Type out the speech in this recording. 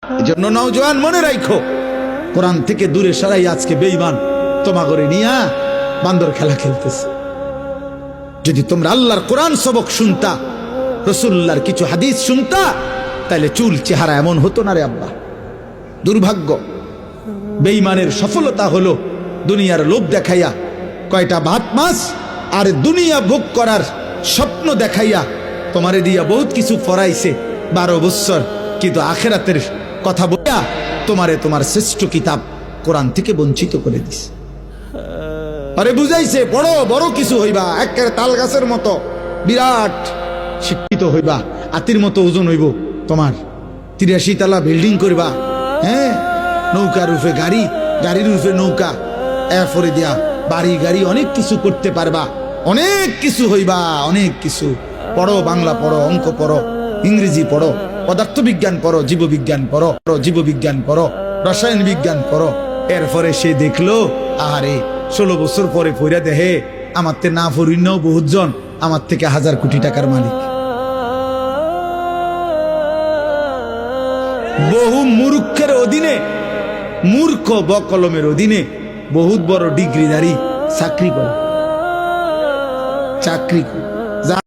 এজন্য নওজোয়ান মনে রাখো, কোরআন থেকে দূরে সরাই আজকে বেঈমান তোমাগরে নিয়া বান্দর খেলা খেলতেছে। যদি তোমরা আল্লাহর কোরআন সবক শুনতা, রাসূলুল্লাহর কিছু হাদিস শুনতা, তাহলে চুল চেহারা এমন হতো না রে আব্বা। দুর্ভাগ্য, বেঈমানের সফলতা হলো দুনিয়ার লোভ দেখাইয়া কয়টা ভাত মাছ আর দুনিয়া ভোগ করার স্বপ্ন দেখাইয়া তোমারে দিয়া বহুত কিছু ফরাইছে 12 বছর, কিন্তু আখিরাতের কথা বলিয়া তোমারে তোমার শ্রেষ্ঠ কিতাব কোরআন থেকে বঞ্চিত করে দিস। আরে বুঝাইছে বড় বড় কিছু হইবা, একেবারে তাল গাছের মতো বিরাট শিক্ষিত হইবা, আতির মতো ওজন হইব তোমার, 83 তলা বিল্ডিং করবা, হ্যাঁ, নৌকার রূপে গাড়ি, গাড়ির রূপে নৌকা, এরপরে দিয়া বাড়ি গাড়ি অনেক কিছু করতে পারবা, অনেক কিছু হইবা, অনেক কিছু। পড়ো, বাংলা পড়ো, অঙ্ক পড়ো, ইংরেজি পড়ো, পদার্থবিজ্ঞান পড়ো, জীববিজ্ঞান পড়ো, জীববিজ্ঞান পড়ো, রসায়ন বিজ্ঞান পড়ো। এরপরে সে দেখলো আহারে 16 বছর পরে পড়া দেহে আমার তে না পড়িনও বহুজন আমার থেকে 1000 কোটি টাকার মালিক। বহু মূর্খের অধীনে, মূর্খ বকলমের অধীনে বহুত বড় ডিগ্রিধারী চাকরি করে, চাকরি করে।